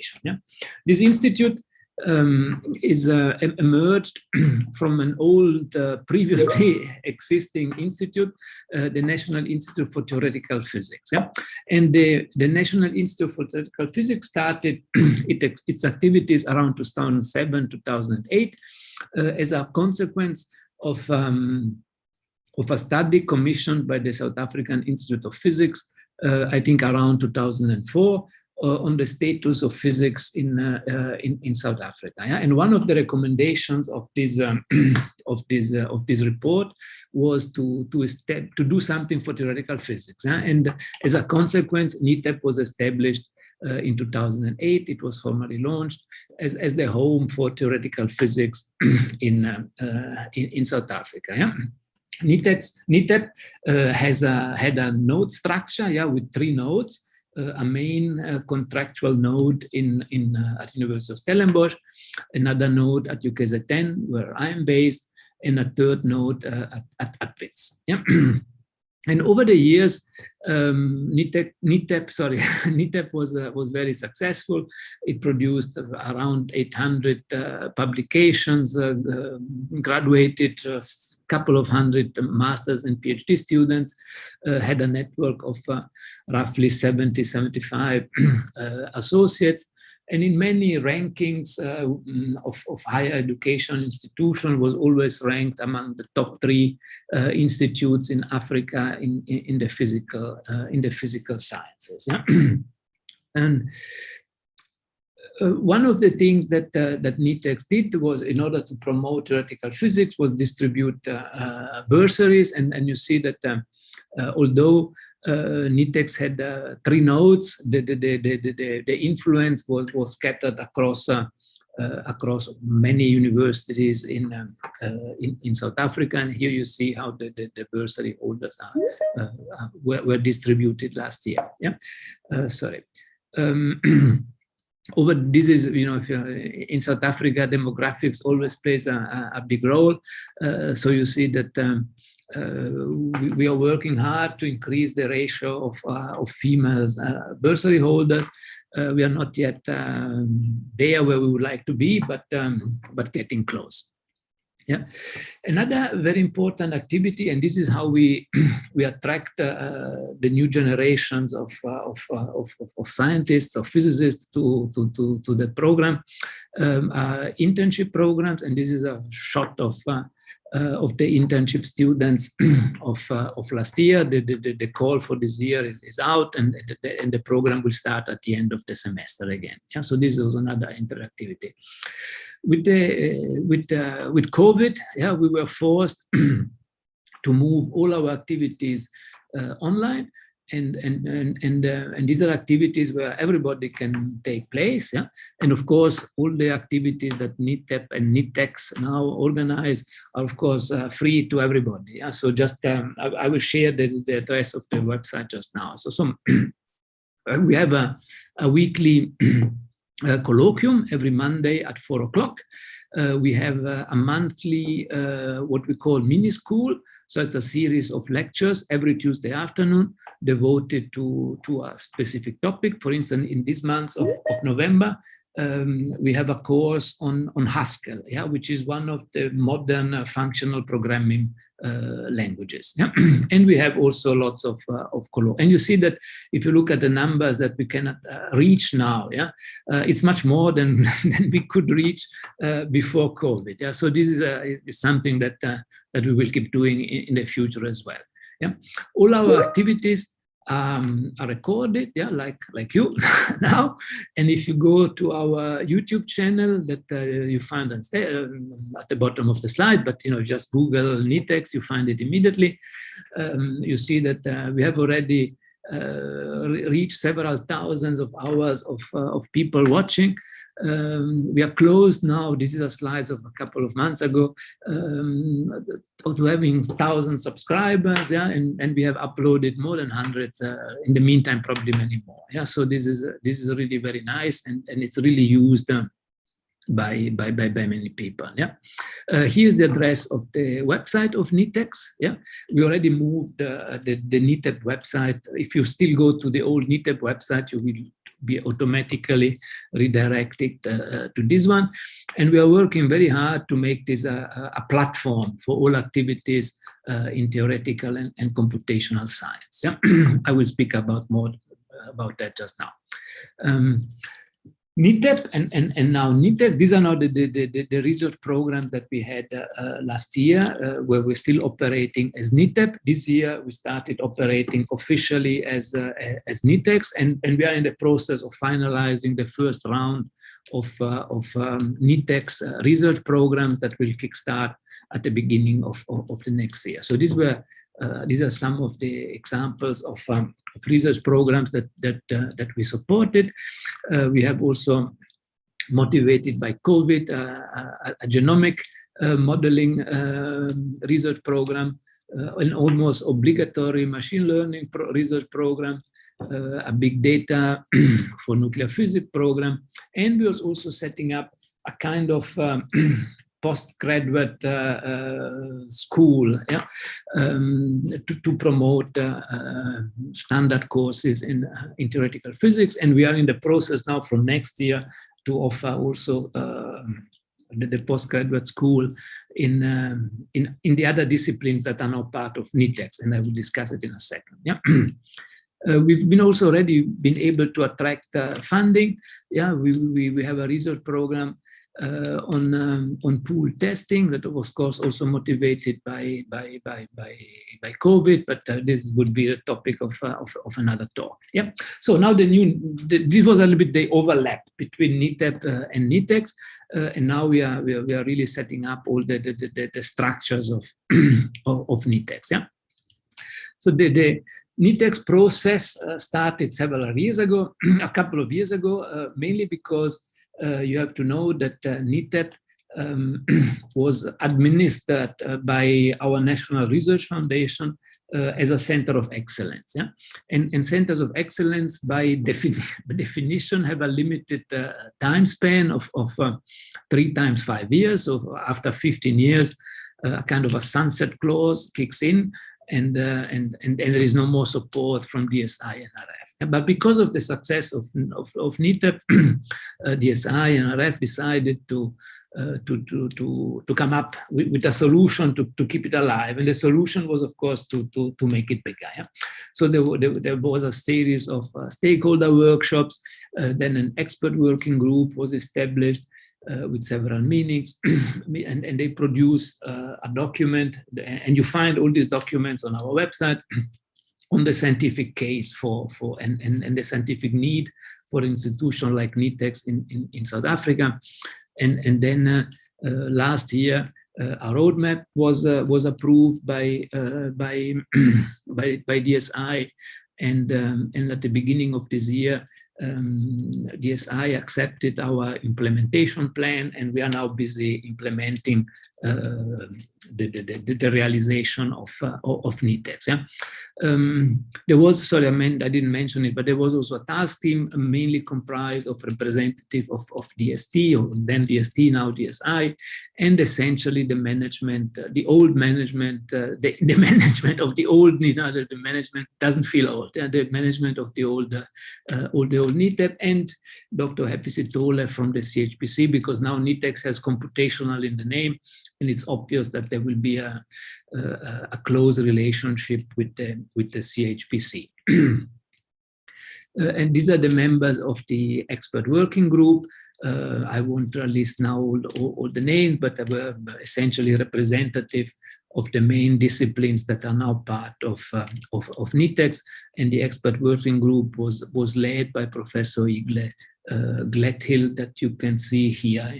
innovation. Yeah? This institute is emerged from an old, previously existing institute, the National Institute for Theoretical Physics. Yeah? And the National Institute for Theoretical Physics started its activities around 2007, 2008, as a consequence of a study commissioned by the South African Institute of Physics, I think around 2004, on the status of physics in South Africa. Yeah? And one of the recommendations of this report was to do something for theoretical physics. Yeah? And as a consequence, NITEP was established in 2008. It was formally launched as the home for theoretical physics in South Africa. Yeah? NITEP had a node structure, yeah, with 3 nodes. A main contractual node at University of Stellenbosch, another node at UKZN, where I'm based, and a third node at WITS. Yeah? And over the years, NITEP was very successful. It produced around 800 publications, graduated a couple of hundred masters and PhD students, had a network of roughly 70, 75 associates. And in many rankings of higher education institutions, was always ranked among the top 3 institutes in Africa in the physical sciences. Yeah? And one of the things that NITEX did was, in order to promote theoretical physics, was distribute bursaries. And you see that although NITEX had 3 nodes, the influence was scattered across many universities in South Africa. And here you see how the bursary holders were distributed last year. Yeah, sorry. This is, if in South Africa, demographics always plays a big role. So you see that we are working hard to increase the ratio of female bursary holders. We are not yet there where we would like to be, but getting close. Yeah. Another very important activity, and this is how we attract the new generations of scientists, of physicists to the program, internship programs, and this is a shot of the internship students of last year. The call for this year is out, and the program will start at the end of the semester again. Yeah, so this was another interactivity. With COVID, yeah, we were forced to move all our activities online, and these are activities where everybody can take place. Yeah, and of course, all the activities that NITEP and NITEX now organize are of course free to everybody. Yeah, so just I will share the address of the website just now. So we have a weekly colloquium every Monday at 4 o'clock. We have a monthly, what we call mini school. So it's a series of lectures every Tuesday afternoon devoted to a specific topic. For instance, in this month of November, we have a course on Haskell, yeah, which is one of the modern functional programming languages. Yeah? And we have also lots of colloquium. And you see that if you look at the numbers that we cannot reach now, yeah, it's much more than we could reach before COVID. Yeah? So this is something that we will keep doing in the future as well. Yeah? All our activities are recorded, yeah, like you now. And if you go to our YouTube channel that you find at the bottom of the slide, but just Google NITEX, you find it immediately. You see that we have already reached several thousands of hours of people watching. We are close now. This is a slide of a couple of months ago, to having 1,000 subscribers, yeah, and we have uploaded more than 100. In the meantime, probably many more. Yeah, so this is really very nice, and it's really used by many people. Yeah, here's the address of the website of NITEX. Yeah, we already moved the NITEP website. If you still go to the old NITEP website, you will be automatically redirected to this one. And we are working very hard to make this a platform for all activities in theoretical and computational science. Yeah? I will speak about more about that just now. NITEP and now NITEX, these are now the research programs that we had last year, where we're still operating as NITEP. This year we started operating officially as NITEX, and we are in the process of finalizing the first round of NITEX research programs that will kickstart at the beginning of the next year. So these are some of the examples of research programs that we supported. We have also, motivated by COVID, a genomic modeling research program, an almost obligatory machine learning research program, a big data for nuclear physics program, and we was also setting up a kind of postgraduate school, yeah, to promote standard courses in theoretical physics. And we are in the process now from next year to offer also the postgraduate school in the other disciplines that are now part of NITEX, and I will discuss it in a second. Yeah. We've been also already been able to attract funding. Yeah, we have a research program on pool testing that was, of course, also motivated by COVID, but this would be a topic of another talk. Yeah. So now this was a little bit the overlap between NITEP and NITEX, and now we are really setting up all the structures of NITEX. Yeah. So the NITEX process started several years ago, a couple of years ago, mainly because you have to know that NITEP was administered by our National Research Foundation as a center of excellence. Yeah? And centers of excellence, by definition, have a limited time span of 3 times 5 years. So after 15 years, a kind of a sunset clause kicks in, and there is no more support from DSI and RF. But because of the success of NITEP, DSI and RF decided to come up with a solution to keep it alive. And the solution was, of course, to make it bigger. Yeah? So there was a series of stakeholder workshops, then an expert working group was established, with several meetings, and they produce a document, and you find all these documents on our website on the scientific case and the scientific need for an institution like NITEX in South Africa. And then last year, a roadmap was approved by DSI, and at the beginning of this year, DSI accepted our implementation plan, and we are now busy implementing the realization of NITEX. Yeah? There was, sorry, I didn't mention it, but there was also a task team mainly comprised of representative of DST, or then DST, now DSI, and essentially the management, the old management, the management of the old, the management doesn't feel old, the management of the old NITEP, and Dr. Happy Sitole from the CHPC, because now NITEX has computational in the name, and it's obvious that there will be a close relationship with the CHPC. And these are the members of the expert working group. I won't list now all the names, but they were essentially representative of the main disciplines that are now part of NITEX. And the expert working group was led by Professor Igle Gledhill, that you can see here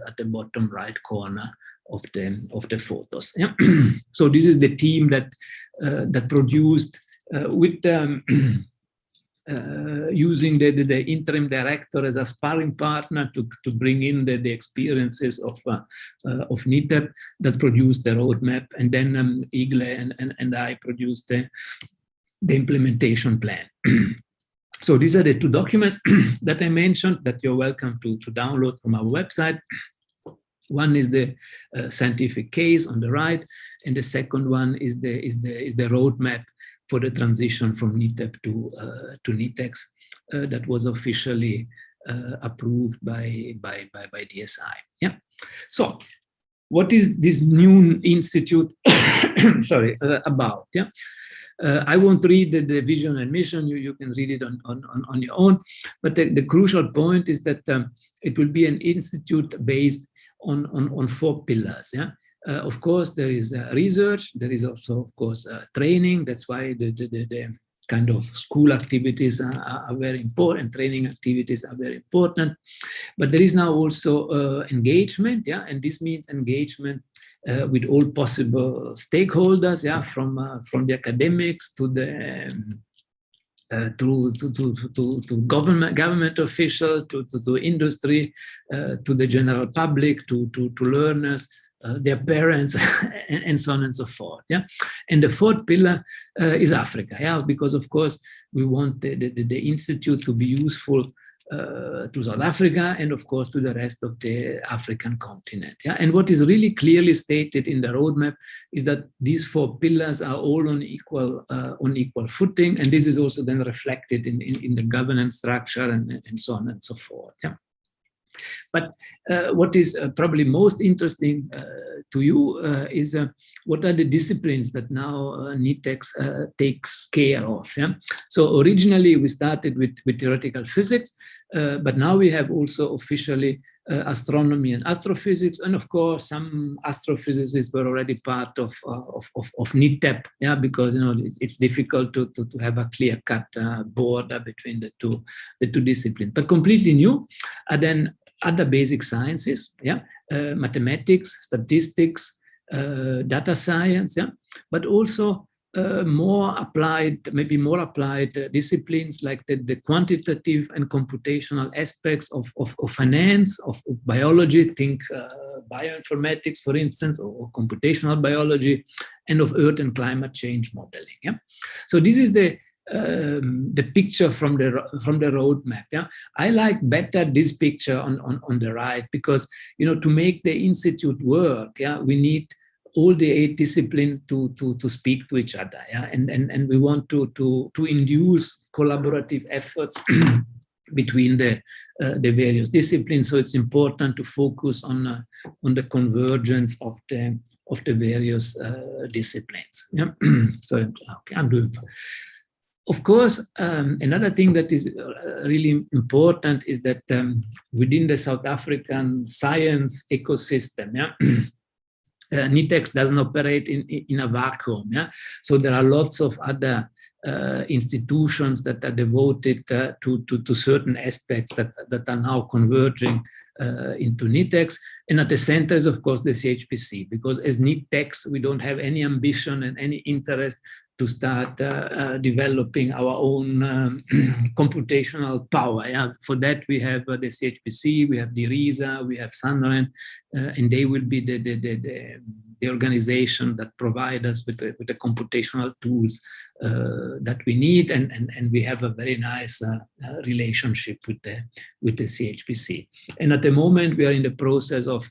at the bottom right corner of the photos. Yeah? So this is the team that produced with using the interim director as a sparring partner to bring in the experiences of NITEP, that produced the roadmap, and then Igle and I produced the implementation plan. So these are the 2 documents that I mentioned that you're welcome to download from our website. One is the scientific case on the right, and the second one is the roadmap for the transition from NITEP to NITEX. that was officially approved by DSI. Yeah. So, what is this new institute sorry, about? Yeah. I won't read the vision and mission. You can read it on your own. But the crucial point is that it will be an institute based on 4 pillars. Yeah. Of course, there is research. There is also, of course, training. That's why the kind of school activities are very important. Training activities are very important. But there is now also engagement. Yeah, and this means engagement with all possible stakeholders, yeah, from the academics to the to government official, to industry, to the general public, to learners, their parents, and so on and so forth. Yeah, and the 4th pillar is Africa. Yeah, because of course we want the institute to be useful to South Africa and of course to the rest of the African continent. Yeah? And what is really clearly stated in the roadmap is that these 4 pillars are all on equal footing, and this is also then reflected in the governance structure and so on and so forth. Yeah? But what is probably most interesting to you is what are the disciplines that now NITEX takes care of. Yeah? So originally we started with theoretical physics, but now we have also officially astronomy and astrophysics, and of course some astrophysicists were already part of NITEP, yeah, because it's difficult to have a clear-cut border between the two disciplines. But completely new are then other basic sciences, yeah, mathematics, statistics, data science, yeah, but also maybe more applied disciplines like the quantitative and computational aspects of finance, of biology, think bioinformatics, for instance, or computational biology, and of earth and climate change modeling. Yeah, so this is the picture from the roadmap. Yeah, I like better this picture on the right, because to make the institute work, yeah, we need all the 8 disciplines to speak to each other. Yeah, and we want to induce collaborative efforts between the various disciplines. So it's important to focus on the convergence of the various disciplines. Yeah, so okay, I'm doing. Of course, another thing that is really important is that within the South African science ecosystem, yeah, NITEX doesn't operate in a vacuum. Yeah? So there are lots of other institutions that are devoted to certain aspects that are now converging into NITEX. And at the center is, of course, the CHPC, because as NITEX, we don't have any ambition and any interest to start developing our own computational power. Yeah? For that, we have the CHPC, we have the RISA, we have Sunren, and they will be the organization that provide us with the computational tools that we need, and we have a very nice relationship with the CHPC. And at the moment, we are in the process of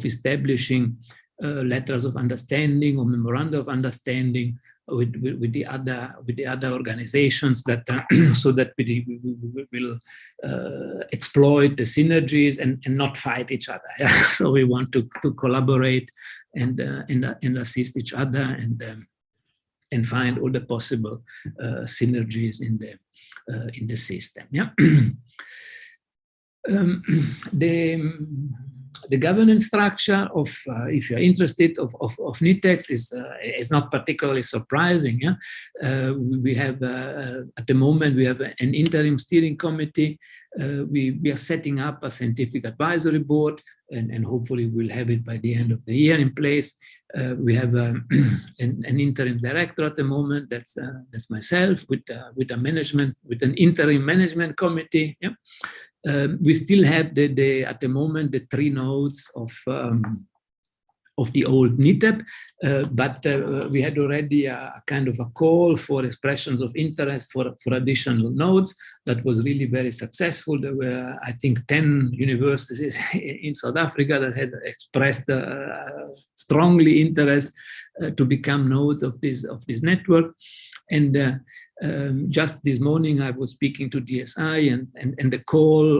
establishing letters of understanding or memoranda of understanding with the other organizations that so that we will exploit the synergies and not fight each other. Yeah? So we want to collaborate and assist each other and find all the possible synergies in the system. Yeah. The governance structure of, if you're interested, of NITEX is not particularly surprising. Yeah? We have, at the moment, we have an interim steering committee. We are setting up a scientific advisory board, and hopefully we'll have it by the end of the year in place. We have an interim director at the moment. That's myself with an interim management committee. Yeah? We still have at the moment the 3 nodes of the old NITEP, but we had already a kind of a call for expressions of interest for additional nodes. That was really very successful. There were, I think, 10 universities in South Africa that had expressed strongly interest to become nodes of this network. And just this morning, I was speaking to DSI, and the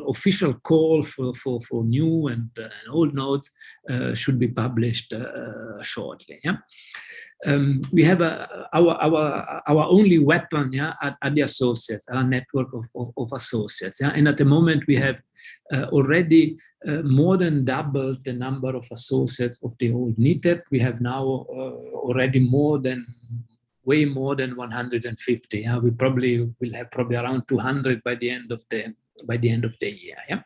official call for new and old nodes should be published shortly. Yeah. We have our only weapon, yeah, are the associates, our network of associates. Yeah? And at the moment, we have already more than doubled the number of associates of the old NITEP. We have now already way more than 150. Yeah? We probably will have around 200 by the end of the year. Yeah?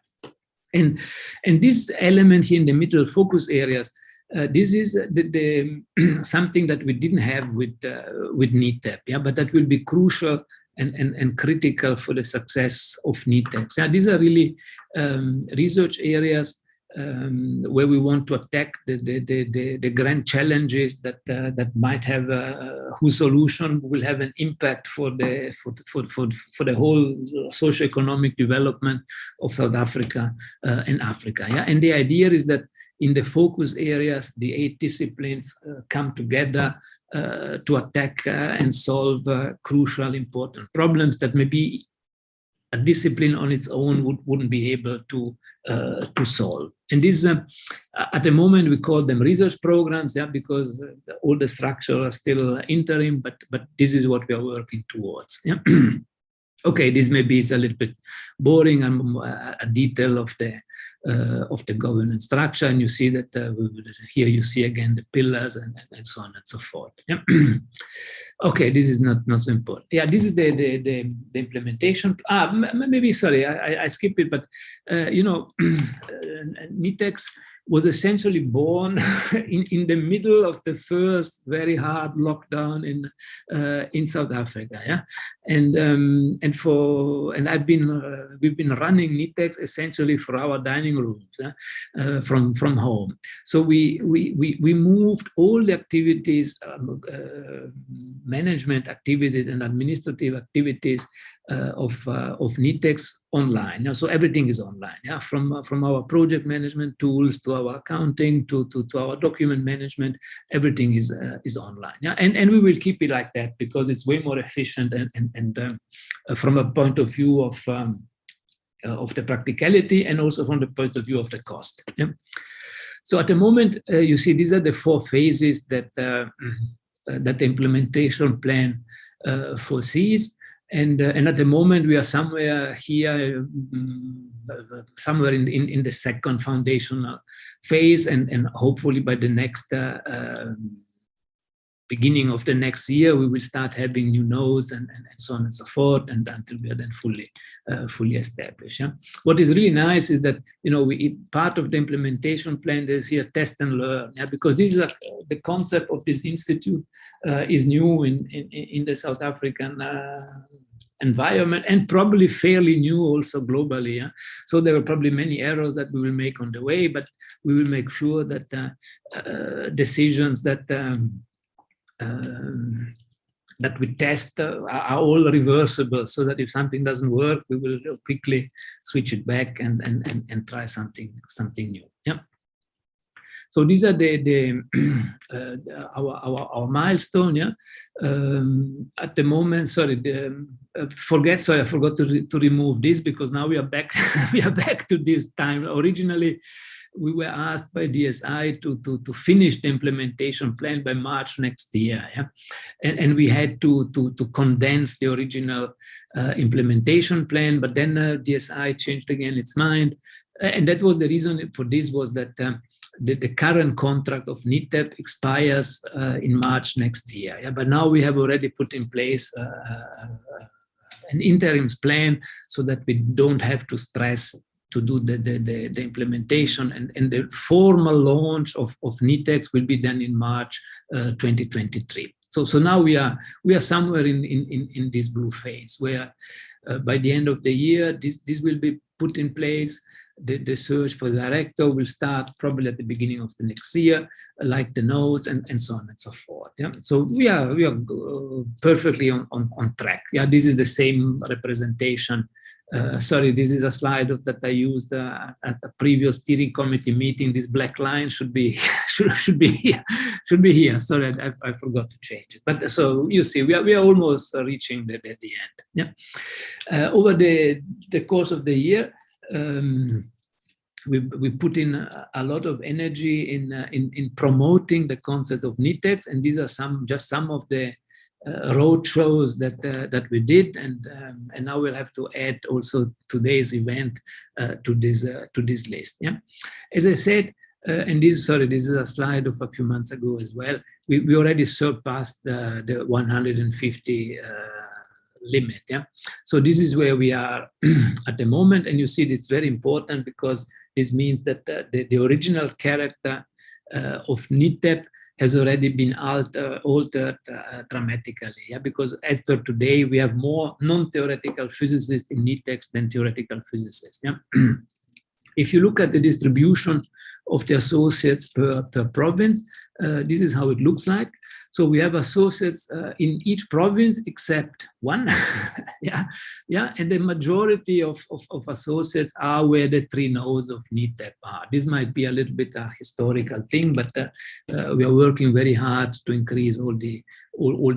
And this element here in the middle, focus areas, this is something that we didn't have with NITEP, yeah, but that will be crucial and critical for the success of NITEX. Yeah, these are really research areas where we want to attack the grand challenges that might have whose solution will have an impact for the whole socioeconomic development of South Africa and Africa. Yeah, and the idea is that in the focus areas, the 8 disciplines come together to attack and solve crucial, important problems that maybe a discipline on its own wouldn't be able to solve. And this, at the moment, we call them research programs, yeah, because all the structures are still interim, but this is what we are working towards. Yeah. Okay, this maybe is a little bit boring and a detail of the governance structure, and you see that here you see again the pillars and so on and so forth. Yeah. Okay, this is not so important. Yeah, this is the implementation. Maybe sorry, I skipped it, but you know, NITEX was essentially born in the middle of the first very hard lockdown in South Africa. Yeah, and we've been running NITEX essentially for our dining rooms from home. So we moved all the activities, management activities and administrative activities of NITEX online. Yeah, so everything is online. Yeah, from our project management tools to our accounting to our document management, everything is online. Yeah, and we will keep it like that because it's way more efficient and from a point of view of the practicality and also from the point of view of the cost. Yeah. So at the moment, you see these are the 4 phases that the implementation plan foresees. And at the moment, we are somewhere here, somewhere in the second foundational phase, and hopefully by the next beginning of the next year, we will start having new nodes and so on and so forth, and until we are then fully established. Yeah? What is really nice is that, you know, part of the implementation plan is here test and learn, yeah? Because this is the concept of this institute is new in the South African environment, and probably fairly new also globally. Yeah? So there are probably many errors that we will make on the way, but we will make sure that decisions that we test are all reversible, so that if something doesn't work, we will quickly switch it back and try something new. Yeah. So these are our milestone. Yeah. At the moment, sorry, I forgot to remove this because now we are back. We are back to this time. Originally, we were asked by DSI to finish the implementation plan by March next year. Yeah? And we had to condense the original implementation plan, but then DSI changed again its mind. And that was the reason for this, was that the current contract of NITEP expires in March next year. Yeah? But now we have already put in place an interim plan so that we don't have to stress to do the implementation, and the formal launch of NITEX will be done in March 2023. So now we are somewhere in this blue phase where by the end of the year this will be put in place. the search for the director will start probably at the beginning of the next year, like the notes and so on and so forth. Yeah, so we are perfectly on track. Yeah, this is the same representation. Sorry, this is a slide that I used at a previous steering committee meeting. This black line should be should be here. Sorry, I forgot to change it. But so you see, we are almost reaching the end. Yeah, over the course of the year, we put in a lot of energy in promoting the concept of NITEX, and these are just some of the road shows that we did, and now we'll have to add also today's event to this list. Yeah, as I said, and this is a slide of a few months ago as well. We already surpassed the 150 limit. Yeah, so this is where we are at the moment, and you see it's very important because this means that the original character of NITEP has already been altered dramatically. Yeah, because as per today, we have more non-theoretical physicists in NITEX than theoretical physicists. Yeah. If you look at the distribution of the associates per province, this is how it looks like. So we have associates in each province except one. Yeah, and the majority of associates are where the 3 nodes of NITEP are. This might be a little bit a historical thing, but we are working very hard to increase all the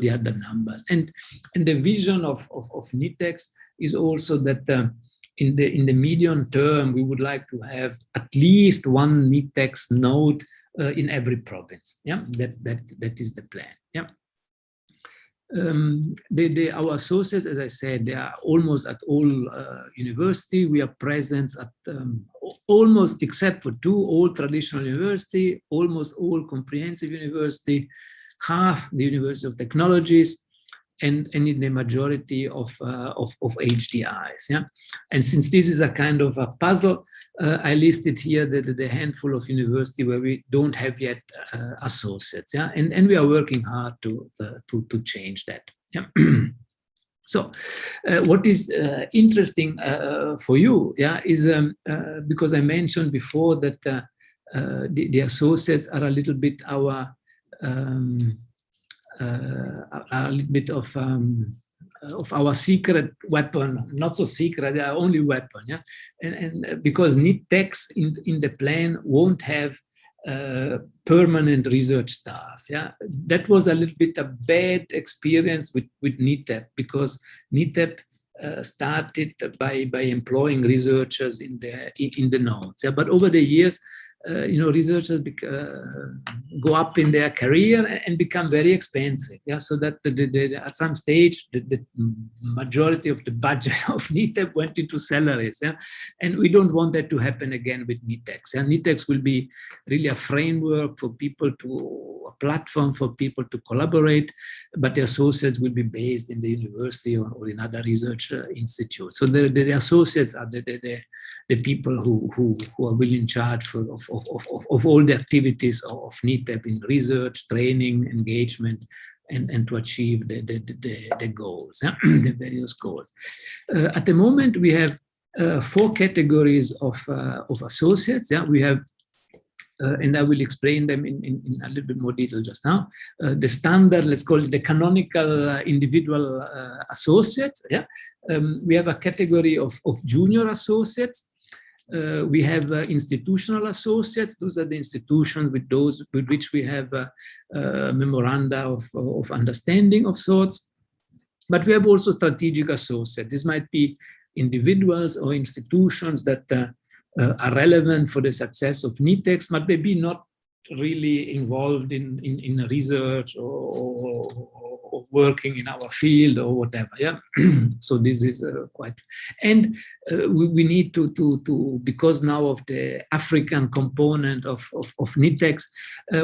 other numbers. And the vision of NITEX is also that in the medium term, we would like to have at least one NITEX node in every province. Yeah, that is the plan. Yeah. Our associates, as I said, they are almost at all university. We are present at almost, except for 2, all traditional university, almost all comprehensive university, half the University of Technologies, and in the majority of HDIs. Yeah, and since this is a kind of a puzzle, I listed here the handful of university where we don't have yet associates. Yeah, and we are working hard to change that. Yeah. So what is interesting for you, yeah, is because I mentioned before that the associates are a little bit our a little bit of our secret weapon, not so secret, they are only weapon. Yeah, and because NITEX in the plan won't have permanent research staff. Yeah, that was a little bit a bad experience with NITEP, because NITEP started by employing researchers in the nodes. Yeah, but over the years, researchers go up in their career and become very expensive. Yeah, so that at some stage the majority of the budget of NITEP went into salaries. Yeah, and we don't want that to happen again with NITEX. Yeah, NITEX will be really a framework for people a platform for people to collaborate, but the associates will be based in the university or in other research institutes. So the associates are the people who are really in charge of all the activities of NITEP in research, training, engagement, and to achieve the goals, yeah? The various goals. At the moment, we have 4 categories of associates. Yeah, we have, and I will explain them in a little bit more detail just now. The standard, let's call it the canonical individual associates. Yeah, we have a category of junior associates. We have institutional associates. Those are the institutions with which we have memoranda of understanding of sorts. But we have also strategic associates. This might be individuals or institutions that are relevant for the success of NITEX, but maybe not really involved in research or working in our field or whatever. Yeah, so this is quite, and we need to because now of the African component of NITEX,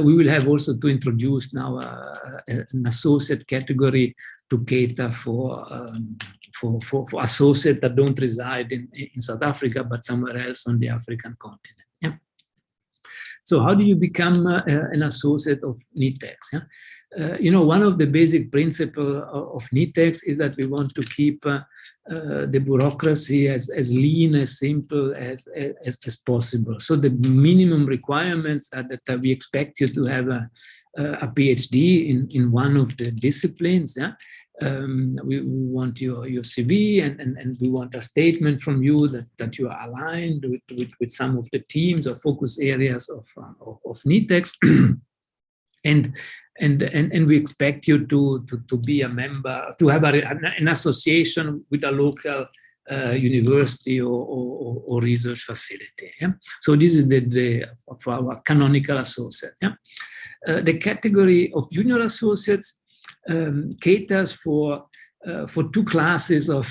we will have also to introduce now an associate category to cater for associates that don't reside in South Africa but somewhere else on the African continent. Yeah. So how do you become an associate of NITEX? Yeah? one of the basic principles of NITEX is that we want to keep the bureaucracy as lean, as simple as possible. So the minimum requirements are that we expect you to have a PhD in one of the disciplines. Yeah? We want your CV, and we want a statement from you that you are aligned with some of the teams or focus areas of NITEX. And we expect you to be a member, to have an association with a local university or research facility. Yeah? So this is for our canonical associate. Yeah? The category of junior associates caters for two classes of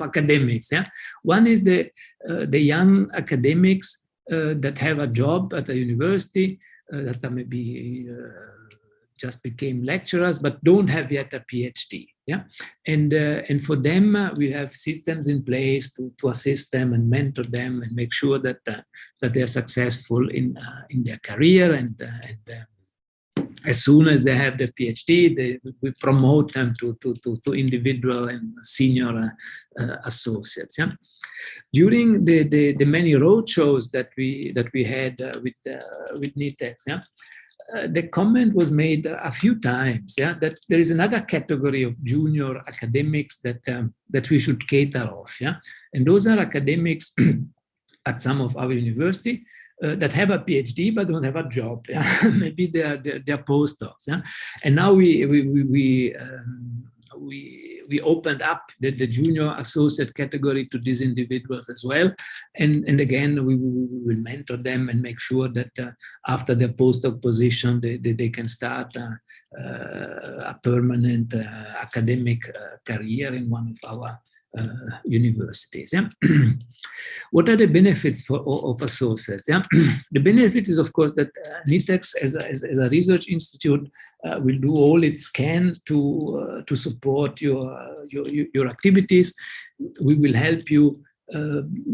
academics. Yeah? One is the young academics that have a job at a university, that maybe just became lecturers but don't have yet a PhD. Yeah, and for them we have systems in place to assist them and mentor them and make sure that they are successful in their career, and as soon as they have the PhD, we promote them to individual and senior associates. Yeah? During the many roadshows that we had with NITEX, yeah, the comment was made a few times, yeah, that there is another category of junior academics that we should cater off, yeah, and those are academics at some of our university that have a PhD but don't have a job. Yeah? Maybe they're postdocs. Yeah? And now we opened up the junior associate category to these individuals as well. And again, we will mentor them and make sure that after their postdoc position, they can start a permanent academic career in one of our universities. Yeah? What are the benefits of associates? Yeah? The benefit is, of course, that NITEX as a research institute will do all it can to support your activities. We will help you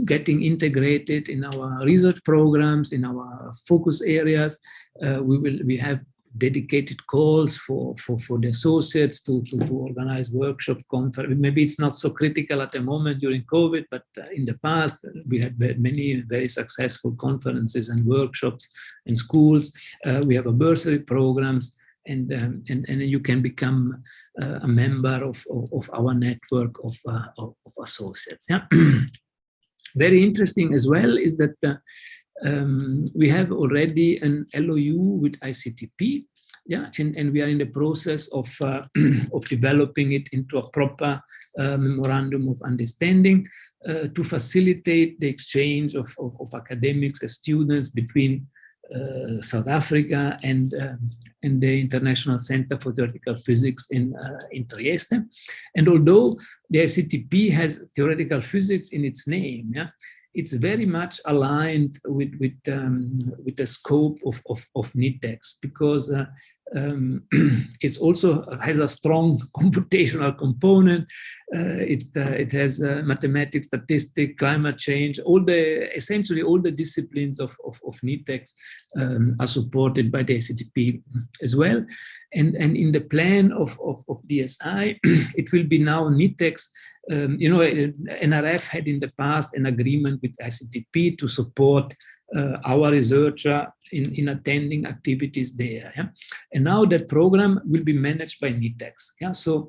getting integrated in our research programs, in our focus areas. We have dedicated calls for the associates to organize workshop conference. Maybe it's not so critical at the moment during COVID, but in the past we had many very successful conferences and workshops in schools. We have a bursary programs, and you can become a member of our network of associates. Yeah? Very interesting as well is that we have already an LOU with ICTP, yeah, and we are in the process of developing it into a proper memorandum of understanding to facilitate the exchange of academics and students between South Africa and the International Center for Theoretical Physics in Trieste. And although the ICTP has theoretical physics in its name, yeah, it's very much aligned with the scope of NITEX, because it also has a strong computational component. It has mathematics, statistics, climate change. Essentially all the disciplines of NITEX are supported by the ICTP as well. And in the plan of DSI, it will be now NITEX. NRF had in the past an agreement with ICTP to support our researcher in attending activities there. Yeah? And now that program will be managed by NITEX. Yeah? So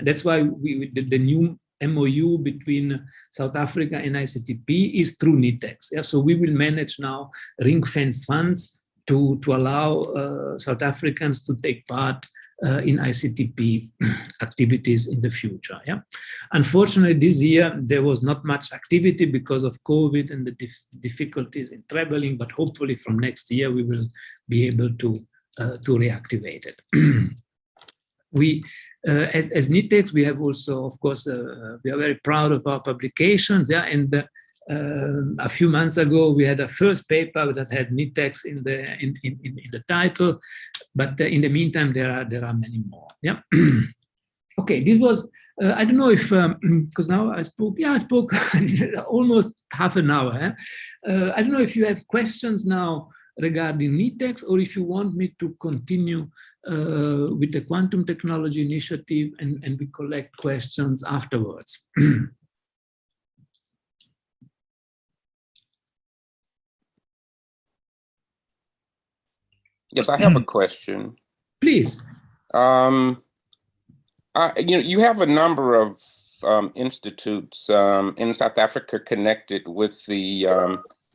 that's why the new MOU between South Africa and ICTP is through NITEX. Yeah? So we will manage now ring-fenced funds to allow South Africans to take part in ICTP activities in the future. Yeah? Unfortunately, this year there was not much activity because of COVID and the difficulties in traveling, but hopefully from next year we will be able to reactivate it. We, as NITEX, we have also, of course, we are very proud of our publications. Yeah, and a few months ago we had a first paper that had NITEX in the title, but in the meantime there are many more. Yeah. Okay, this was I don't know if because now I spoke almost half an hour. I don't know if you have questions now regarding NITEX, or if you want me to continue with the quantum technology initiative and we collect questions afterwards. Yes, I have a question. Please. You have a number of institutes in South Africa connected with the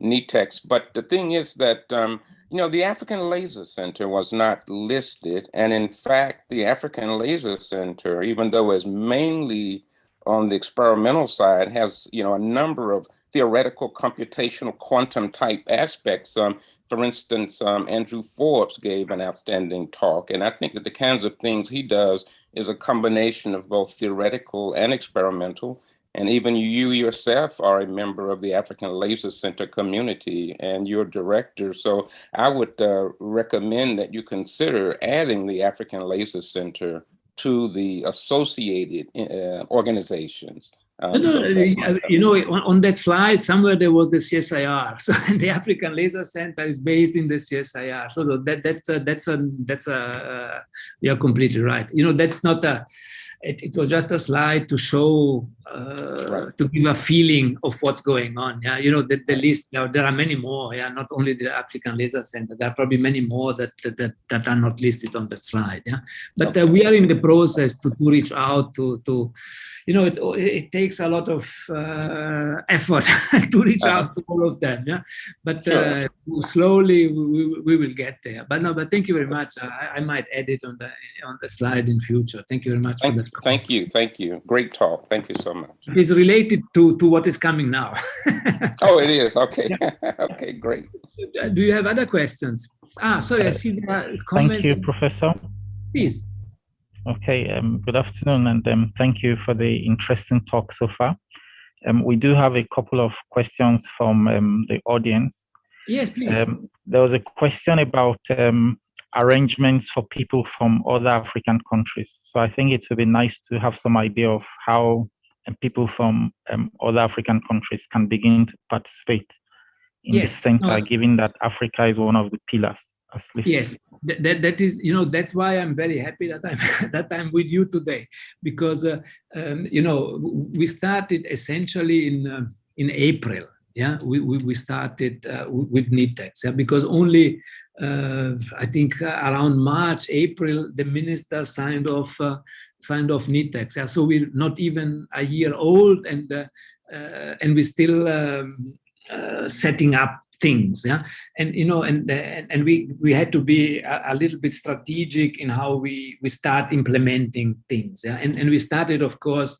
NITEX, but the thing is that the African Laser Center was not listed, and in fact, the African Laser Center, even though it's mainly on the experimental side, has a number of theoretical, computational, quantum type aspects. For instance, Andrew Forbes gave an outstanding talk, and I think that the kinds of things he does is a combination of both theoretical and experimental. And even you yourself are a member of the African Laser Center community and you're director. So I would recommend that you consider adding the African Laser Center to the associated organizations. On that slide, somewhere there was the CSIR. So the African Laser Center is based in the CSIR. So you're completely right. That's not it was just a slide to show, to give a feeling of what's going on. Yeah, the list, there are many more. Yeah, not only the African Laser Center, there are probably many more that are not listed on that slide. Yeah, but we are in the process to reach out to it takes a lot of effort to reach out to all of them. Yeah, but slowly we will get there. But thank you very much. I might add it on the slide in future. Thank you very much for that. Thank you. Great talk. Thank you so much. It's related to what is coming now. Oh, it is. Okay. Okay, great. Do you have other questions? Sorry, I see the comments. Thank you, Professor. Please. Okay, good afternoon, and thank you for the interesting talk so far. We do have a couple of questions from the audience. Yes, please. There was a question about arrangements for people from other African countries. So I think it would be nice to have some idea of how people from other African countries can begin to participate in the center, given that Africa is one of the pillars. Yes, that is, that's why I'm very happy that I'm with you today, because we started essentially in April. Yeah, we started with NITEX, because only I think around March, April, the minister signed off NITEX. Yeah, so we're not even a year old, and we're still setting up things. Yeah, and and we had to be a little bit strategic in how we start implementing things. Yeah, and we started, of course,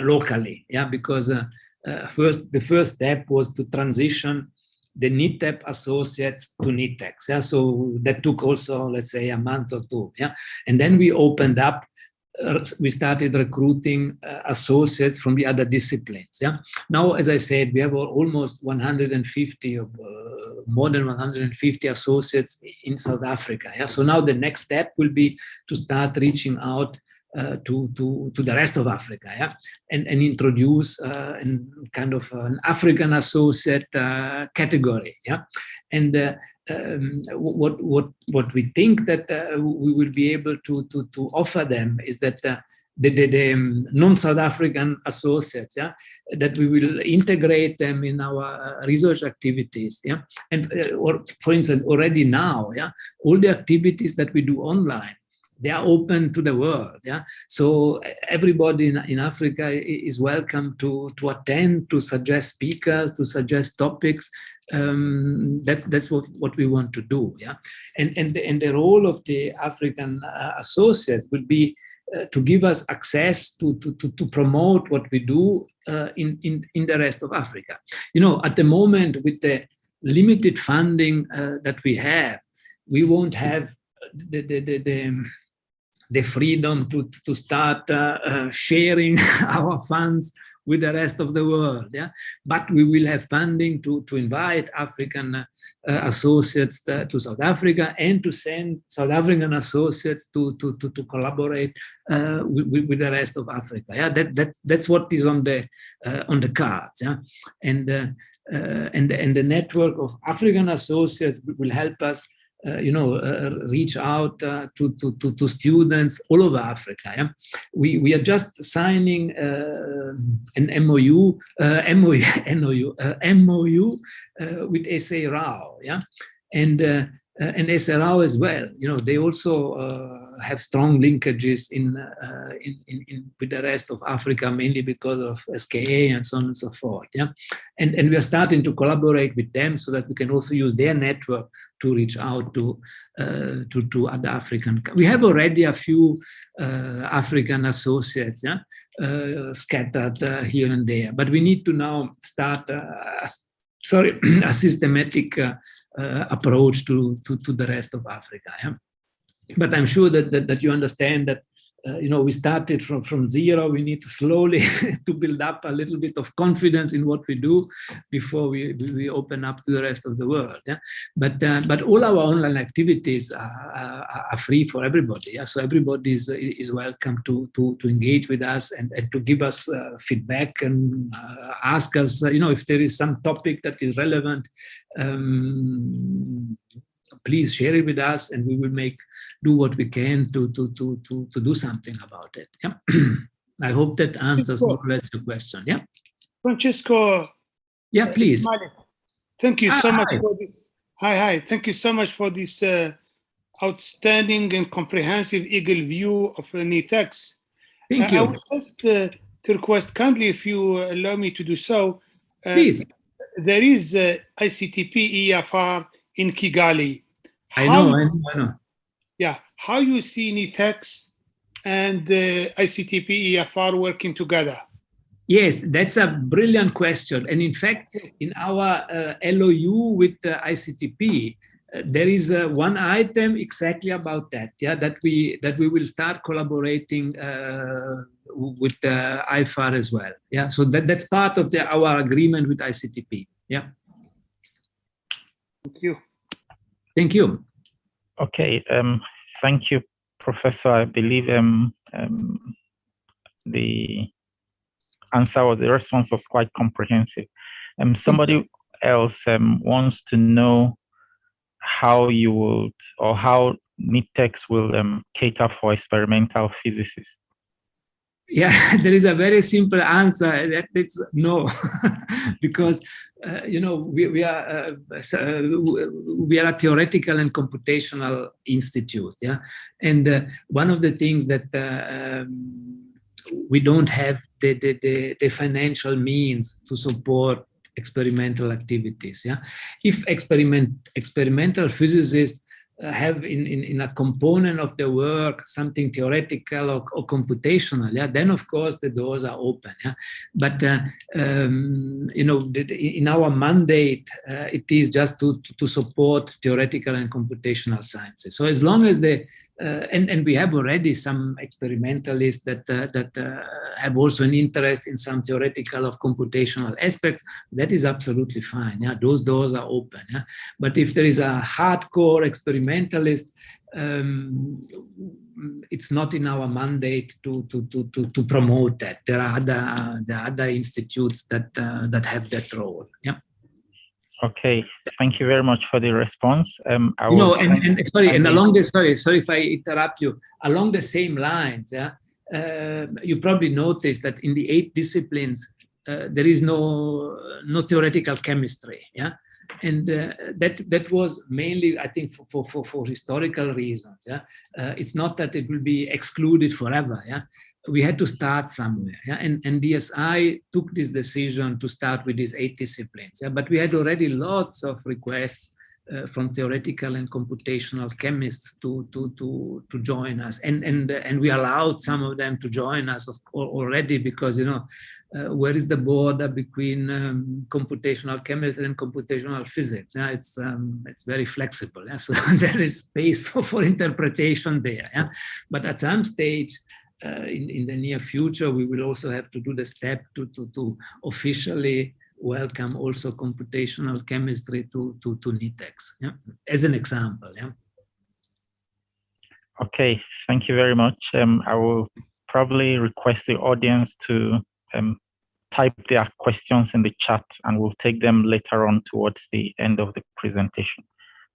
locally. Yeah, because the first step was to transition the NITEP associates to NITEX. Yeah, so that took also, let's say, a month or two. Yeah, and then we opened up. We started recruiting associates from the other disciplines. Yeah. Now, as I said, we have almost 150, more than 150 associates in South Africa. Yeah. So now the next step will be to start reaching out to the rest of Africa. Yeah, and introduce kind of an African associate category. Yeah, and what we think that we will be able to offer them is that the non-South African associates, yeah, that we will integrate them in our research activities, yeah, and or for instance, already now, yeah, all the activities that we do online, they are open to the world. Yeah, so everybody in Africa is welcome to attend, to suggest speakers, to suggest topics. That's what we want to do. Yeah, and the role of the African associates will be to give us access to promote what we do in the rest of Africa. At the moment, with the limited funding that we have, we won't have the freedom to start sharing our funds with the rest of the world. Yeah, but we will have funding to invite African associates to South Africa, and to send South African associates to collaborate with the rest of Africa. Yeah, that's what is on the cards. Yeah, and the network of African associates will help us, reach out to students all over Africa. Yeah? We are just signing an MOU with SA Rao. Yeah, and SA Rao as well. They also have strong linkages in with the rest of Africa, mainly because of SKA and so on and so forth. Yeah, and we are starting to collaborate with them so that we can also use their network to reach out to other African. We have already a few African associates, yeah, scattered here and there, but we need to now start a systematic approach to the rest of Africa. Yeah? But I'm sure that you understand that we started from zero. We need to slowly to build up a little bit of confidence in what we do before we open up to the rest of the world. Yeah? But all our online activities are free for everybody. Yeah? So everybody is welcome to engage with us and to give us feedback and ask us, if there is some topic that is relevant. Please share it with us, and we will do what we can to do something about it. Yeah. I hope that answers more or less your question. Yeah. Francesco. Yeah, please. Thank you so much for this. Hi. Thank you so much for this outstanding and comprehensive eagle view of NITEX. Thank you. I would just to request kindly, if you allow me to do so. Please. There is ICTP EFR in Kigali. I know. Yeah, how you see NITEX and ICTP EFR working together? Yes, that's a brilliant question. And in fact, in our LOU with ICTP, there is one item exactly about that. Yeah, that we will start collaborating with IFR as well. Yeah, so that's part of our agreement with ICTP. Yeah. Thank you. Thank you. Okay. Thank you, Professor. I believe the answer or the response was quite comprehensive. Somebody else wants to know how you would, or how NITEX will cater for experimental physicists. Yeah, there is a very simple answer. It's no, because we are a theoretical and computational institute. Yeah, and one of the things that we don't have the financial means to support experimental activities. Yeah, if experimental physicists have in a component of the work something theoretical or computational, yeah, then of course the doors are open. Yeah, but in our mandate, it is just to support theoretical and computational sciences. So as long as and we have already some experimentalists that have also an interest in some theoretical or computational aspects, that is absolutely fine. Yeah, those doors are open. Yeah, but if there is a hardcore experimentalist, it's not in our mandate to promote that. There are other institutes that have that role. Yeah. Okay, thank you very much for the response. Sorry if I interrupt you. Along the same lines, yeah, you probably noticed that in the 8 disciplines there is no theoretical chemistry. Yeah, and that was mainly, I think, for historical reasons. Yeah, it's not that it will be excluded forever. Yeah. We had to start somewhere, yeah? and DSI took this decision to start with these 8 disciplines. Yeah? But we had already lots of requests from theoretical and computational chemists to join us, and we allowed some of them to join us already, because where is the border between computational chemistry and computational physics? Yeah? It's very flexible. Yeah? So there is space for interpretation there. Yeah? But at some stage, in the near future, we will also have to do the step to officially welcome also computational chemistry to NITEX, yeah? As an example. Yeah. Okay, thank you very much. I will probably request the audience to type their questions in the chat, and we'll take them later on towards the end of the presentation.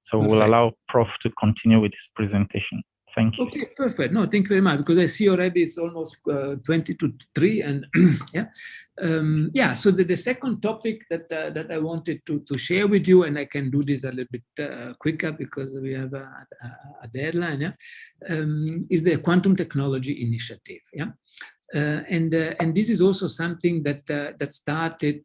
So we'll allow Prof to continue with his presentation. Thank you. Okay, perfect. No, thank you very much, because I see already it's almost 20 to 3, and yeah. Yeah, so the second topic that I wanted to share with you, and I can do this a little bit quicker because we have a deadline, yeah, is the quantum technology initiative. Yeah. And this is also something that started,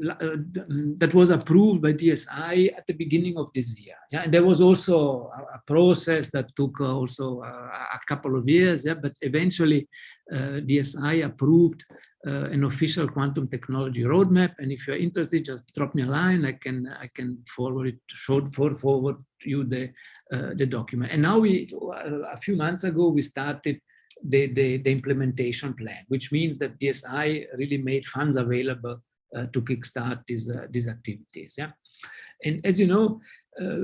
that was approved by DSI at the beginning of this year. Yeah? And there was also a process that took also a couple of years, yeah? But eventually DSI approved an official quantum technology roadmap. And if you're interested, just drop me a line. I can forward you the document. And now a few months ago, we started the implementation plan, which means that DSI really made funds available to kickstart these activities. Yeah, and as you know,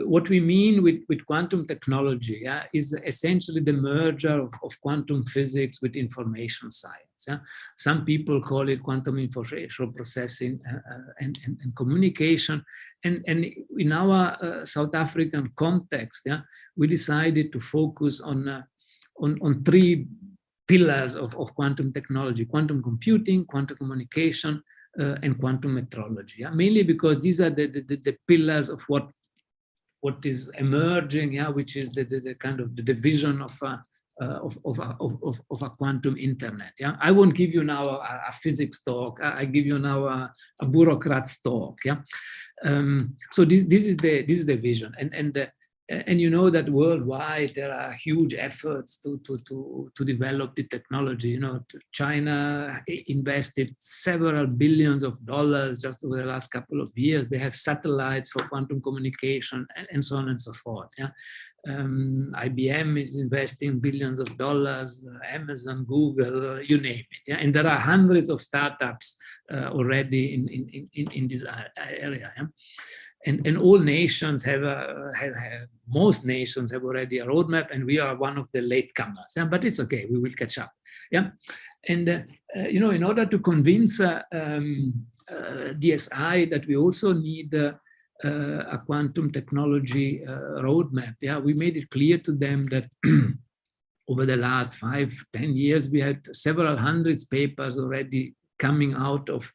what we mean with quantum technology, yeah, is essentially the merger of quantum physics with information science. Yeah, some people call it quantum information processing and communication. And in our South African context, yeah, we decided to focus on 3 pillars of quantum technology: quantum computing, quantum communication, and quantum metrology. Yeah? Mainly because these are the pillars of what is emerging, yeah, which is the kind of the division of a quantum internet. Yeah, I won't give you now a physics talk. I give you now a bureaucrat's talk. Yeah, so this is the vision, and you know that worldwide there are huge efforts to develop the technology. You know, China invested several billions of dollars just over the last couple of years. They have satellites for quantum communication and so on and so forth. Yeah, IBM is investing billions of dollars. Amazon, Google, you name it. Yeah, and there are hundreds of startups already in this area. Yeah? And all nations most nations have already a roadmap, and we are one of the latecomers. Yeah? But it's okay, we will catch up. Yeah, and you know, in order to convince DSI that we also need a quantum technology roadmap, yeah, we made it clear to them that over the last 5-10 years, we had several hundreds papers already coming out of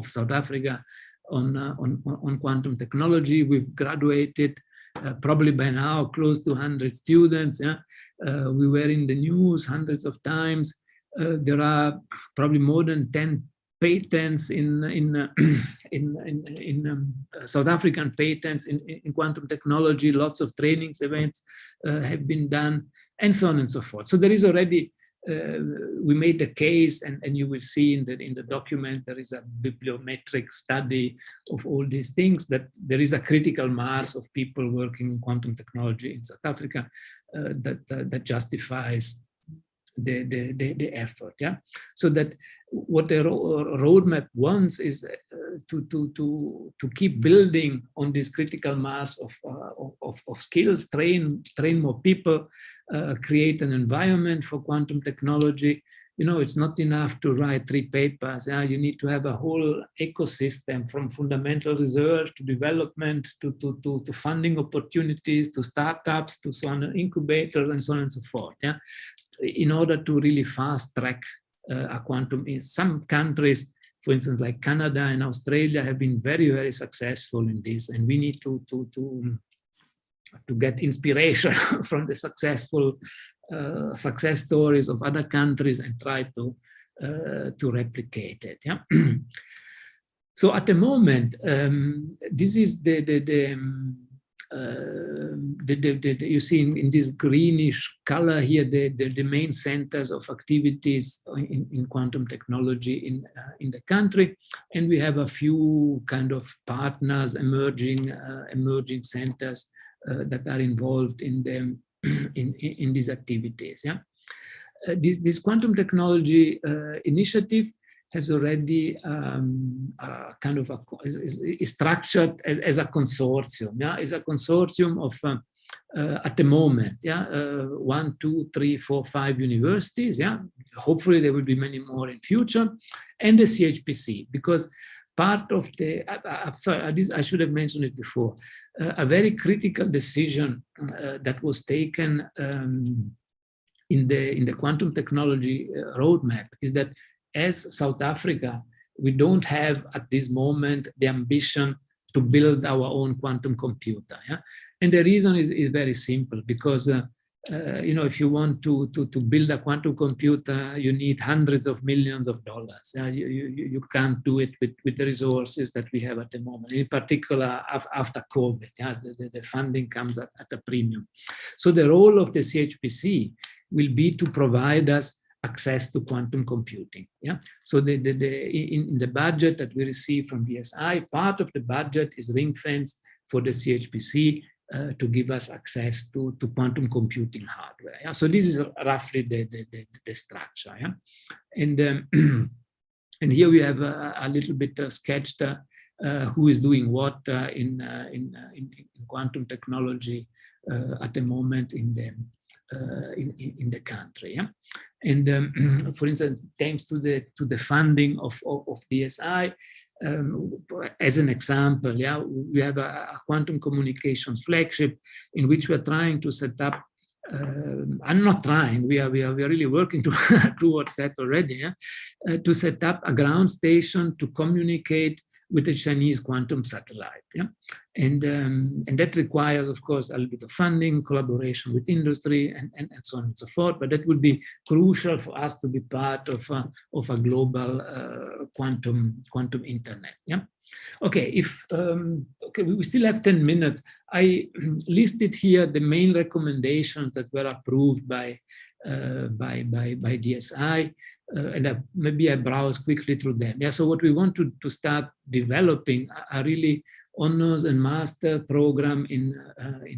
South Africa on quantum technology. We've graduated probably by now close to 100 students. Yeah? We were in the news hundreds of times. There are probably more than 10 patents in South African patents in quantum technology. Lots of trainings events have been done, and so on and so forth. So there is already we made the case, and you will see in the document there is a bibliometric study of all these things, that there is a critical mass of people working in quantum technology in South Africa that justifies the effort. Yeah, so that what the roadmap wants is to keep building on this critical mass of skills, train more people, create an environment for quantum technology. You know, it's not enough to write 3 papers. Yeah? You need to have a whole ecosystem, from fundamental research to development to funding opportunities to startups to so on, incubators and so on and so forth. Yeah, in order to really fast track a quantum. In some countries, for instance, like Canada and Australia, have been very, very successful in this, and we need to get inspiration from the successful success stories of other countries and try to replicate it. Yeah. So at the moment, this is you see in this greenish color here the main centers of activities in quantum technology in the country, and we have a few kind of partners, emerging centers that are involved in these activities. Yeah. this quantum technology initiative has already kind of is structured as a consortium. Yeah, is a consortium of at the moment, 1, 2, 3, 4, 5 universities. Yeah, hopefully there will be many more in future, and the CHPC, because part of the I should have mentioned it before. A very critical decision that was taken in the quantum technology roadmap is that as South Africa, we don't have at this moment the ambition to build our own quantum computer. Yeah? And the reason is very simple, because if you want to build a quantum computer, you need hundreds of millions of dollars. You can't do it with the resources that we have at the moment, in particular after COVID. The funding comes at a premium. So the role of the CHPC will be to provide us access to quantum computing. Yeah. So in the budget that we receive from BSI, part of the budget is ring-fenced for the CHPC to give us access to quantum computing hardware. Yeah? So this is roughly the structure. Yeah? And here we have a little bit sketched who is doing what in quantum technology at the moment in the country. Yeah? And for instance, thanks to the funding of BSI, as an example, yeah, we have a quantum communications flagship in which we are trying to set up. I'm not trying. We are really working towards that already. Yeah? To set up a ground station to communicate with the Chinese quantum satellite. Yeah? And that requires, of course, a little bit of funding, collaboration with industry, and so on and so forth. But that would be crucial for us to be part of a global quantum internet. Yeah. Okay. We still have 10 minutes. I listed here the main recommendations that were approved by DSI. And maybe I browse quickly through them. Yeah, so what we want to start developing are really honors and master program in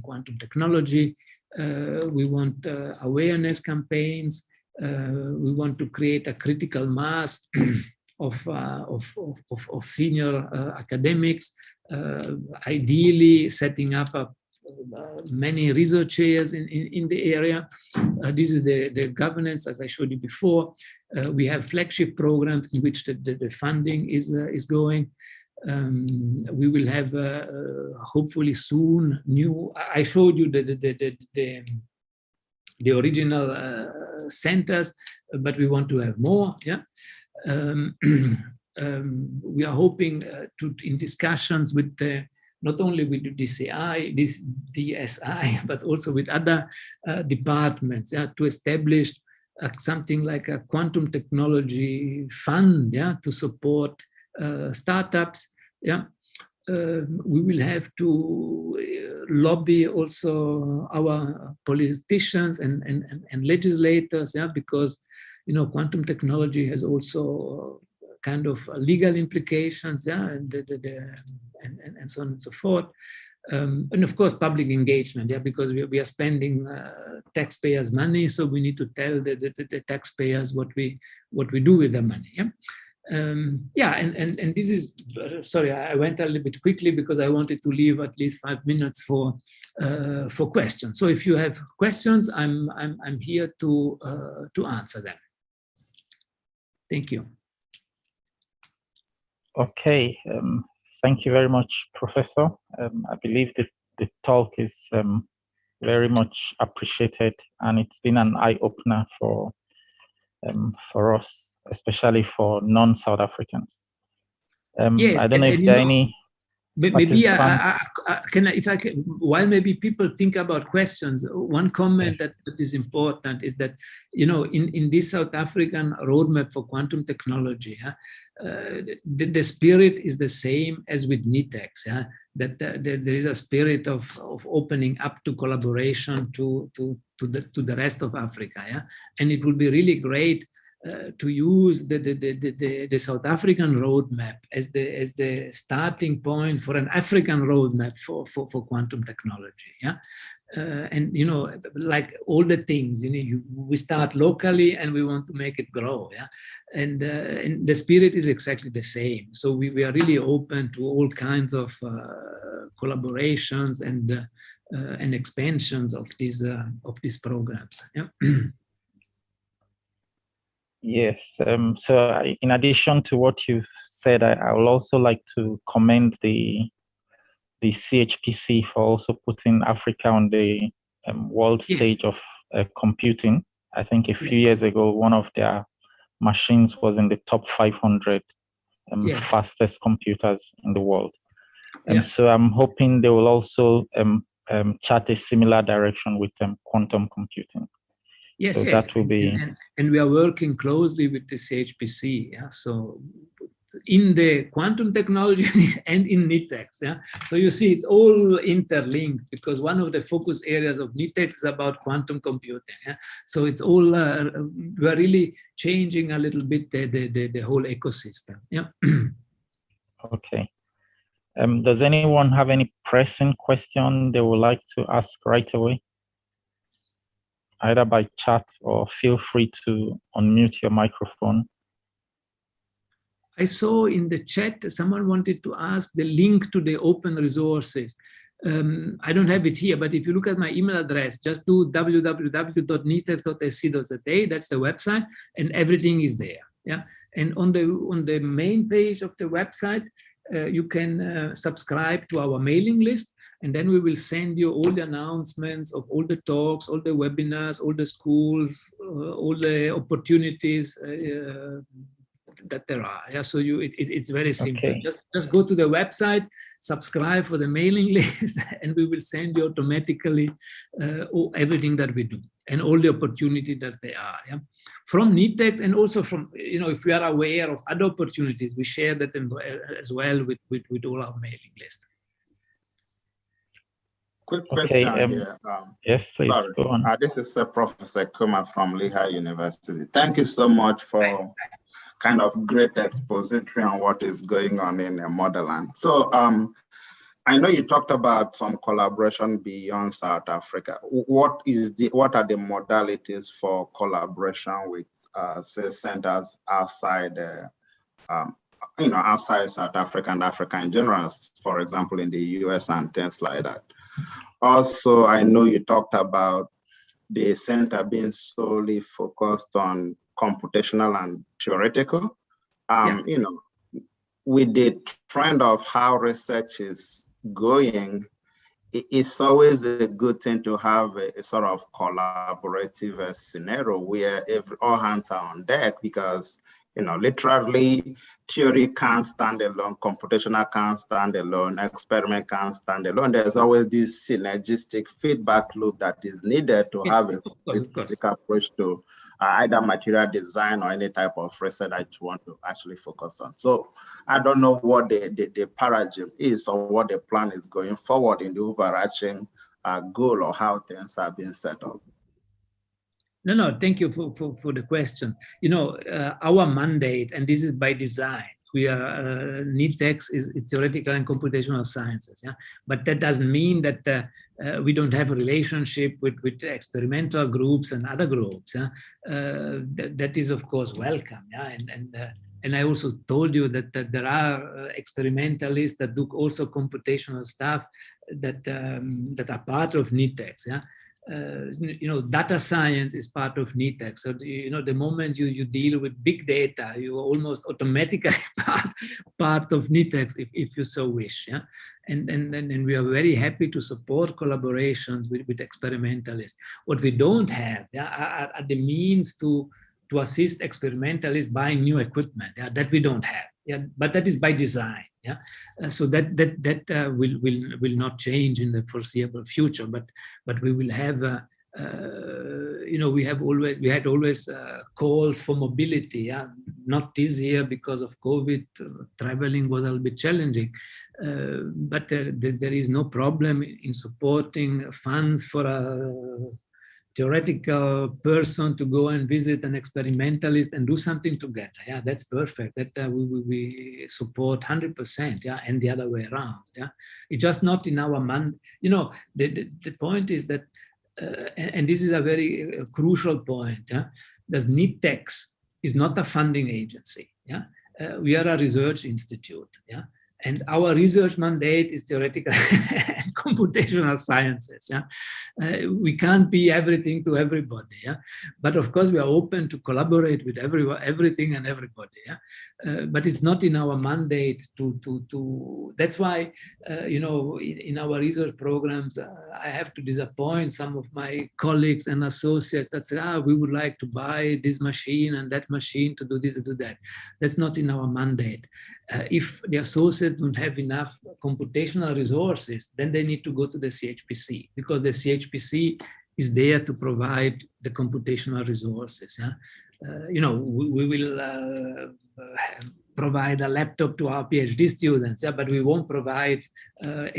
quantum technology. We want awareness campaigns. We want to create a critical mass of senior academics, ideally setting up many research areas in the area. This is the governance, as I showed you before. We have flagship programs in which the funding is going. We will have hopefully soon new. I showed you the original centers, but we want to have more. Yeah. We are hoping in discussions with not only with DSI, but also with other departments, to establish something like a quantum technology fund, to support startups. Yeah, we will have to lobby also our politicians and legislators, because quantum technology has also kind of legal implications, and so on and so forth. And of course, public engagement, because we are spending taxpayers' money, so we need to tell the taxpayers what we do with the money. Yeah, and this is, sorry, I went a little bit quickly because I wanted to leave at least 5 minutes for questions. So if you have questions, I'm here to answer them. Thank you. Okay. Thank you very much, Professor. I believe that the talk is very much appreciated, and it's been an eye-opener for us, especially for non-South Africans. Yes, I don't know if there are any. Maybe if I can, while maybe people think about questions, one comment that is important is that, in this South African roadmap for quantum technology, the spirit is the same as with NITEX, that there is a spirit of opening up to collaboration to the rest of Africa, and it would be really great to use the South African roadmap as the starting point for an African roadmap for quantum technology. Yeah. And like all the things, we start locally and we want to make it grow. Yeah. And the spirit is exactly the same. So we are really open to all kinds of collaborations and expansions of these programs. Yeah. Yes. So in addition to what you've said, I would also like to commend the CHPC for also putting Africa on the world stage of computing. I think a few years ago, one of their machines was in the top 500 fastest computers in the world. So I'm hoping they will also chart a similar direction with quantum computing. Yes, so yes. That will be... And we are working closely with the CHPC. Yeah? So in the quantum technology and in NITEX. Yeah? So you see, it's all interlinked because one of the focus areas of NITEX is about quantum computing. Yeah? So it's all, we're really changing a little bit the whole ecosystem. Yeah. Okay. Does anyone have any pressing question they would like to ask right away? Either by chat or feel free to unmute your microphone. I saw in the chat, someone wanted to ask the link to the open resources. I don't have it here, but if you look at my email address, just do www.nitex.sc.za, that's the website, and everything is there. Yeah, and on the main page of the website, you can subscribe to our mailing list, and then we will send you all the announcements of all the talks, all the webinars, all the schools, all the opportunities that there are. Yeah, so it's very simple. Okay. Just go to the website, subscribe for the mailing list, and we will send you automatically everything that we do and all the opportunities that they are. Yeah, from NITEX and also from if we are aware of other opportunities, we share that as well with all our mailing list. Quick question here. Yes, please, go on. This is Professor Kuma from Lehigh University. Thank you so much for kind of great expository on what is going on in Motherland. So I know you talked about some collaboration beyond South Africa. What are the modalities for collaboration with say centers outside outside South Africa and Africa in general, for example, in the US and things like that? Also, I know you talked about the center being solely focused on computational and theoretical. With the trend of how research is going, it's always a good thing to have a sort of collaborative scenario where all hands are on deck, because literally theory can't stand alone, computational can't stand alone, experiment can't stand alone. There's always this synergistic feedback loop that is needed to have a holistic approach to either material design or any type of research that you want to actually focus on. So I don't know what the paradigm is or what the plan is going forward in the overarching goal or how things are being set up. No, thank you for the question. Our mandate, and this is by design, we are NITEX is theoretical and computational sciences, yeah. But that doesn't mean that we don't have a relationship with experimental groups and other groups. Yeah? That is of course welcome, yeah. And I also told you that there are experimentalists that do also computational stuff that are part of NITEX, yeah. Data science is part of NITEX. So, the moment you deal with big data, you are almost automatically part of NITEX, if you so wish. Yeah? And we are very happy to support collaborations with experimentalists. What we don't have are the means to assist experimentalists buying new equipment. Yeah? That we don't have. Yeah? But that is by design. Yeah, so that will not change in the foreseeable future. But we will have, we had always calls for mobility. Yeah, not this year because of COVID. Traveling was a little bit challenging, but there is no problem in supporting funds for a theoretical person to go and visit an experimentalist and do something together. Yeah, that's perfect. That we support 100%. Yeah, and the other way around. Yeah, it's just not in our the point is that, and this is a very crucial point. Yeah, the NITEX is not a funding agency. Yeah, we are a research institute. Yeah. And our research mandate is theoretical and computational sciences. Yeah, we can't be everything to everybody. Yeah, but of course we are open to collaborate with everything and everybody. Yeah, but it's not in our mandate to. That's why in our research programs I have to disappoint some of my colleagues and associates that say, we would like to buy this machine and that machine to do this and do that. That's not in our mandate. If the associates don't have enough computational resources, then they need to go to the CHPC, because the CHPC is there to provide the computational resources. Yeah? We will provide a laptop to our PhD students, yeah, but we won't provide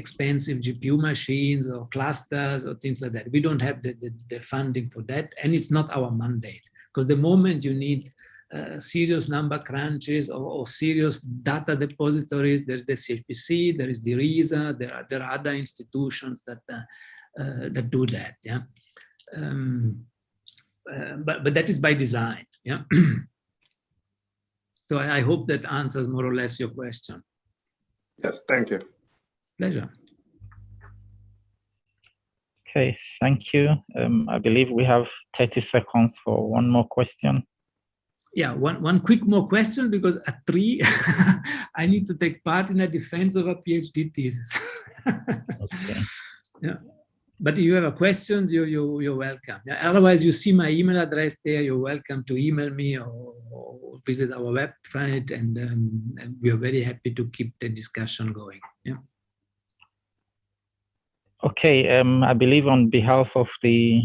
expensive GPU machines or clusters or things like that. We don't have the funding for that, and it's not our mandate, because the moment you need serious number crunches or serious data depositories, there's the CHPC, there is the RISA, there are other institutions that do that. Yeah, but that is by design. Yeah. So I hope that answers more or less your question. Yes, thank you. Pleasure. Okay, thank you. I believe we have 30 seconds for one more question. Yeah, one quick more question, because at 3, I need to take part in a defense of a PhD thesis. Okay. Yeah, but if you have questions, you're welcome. Yeah, otherwise, you see my email address there. You're welcome to email me or visit our website, and we are very happy to keep the discussion going. Yeah. Okay, I believe on behalf of the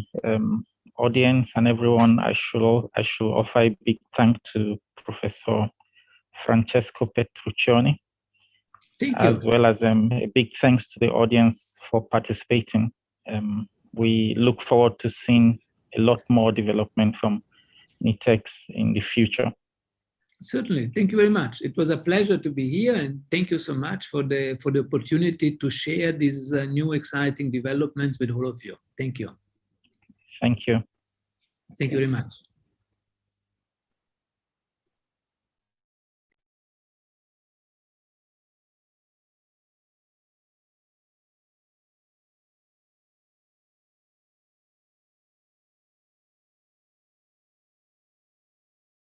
audience and everyone, I should offer a big thank to Professor Francesco Petruccioni, as well as a big thanks to the audience for participating. We look forward to seeing a lot more development from NITEX in the future. Certainly, thank you very much. It was a pleasure to be here, and thank you so much for the opportunity to share these new exciting developments with all of you. Thank you. Thank you. Thank you very much.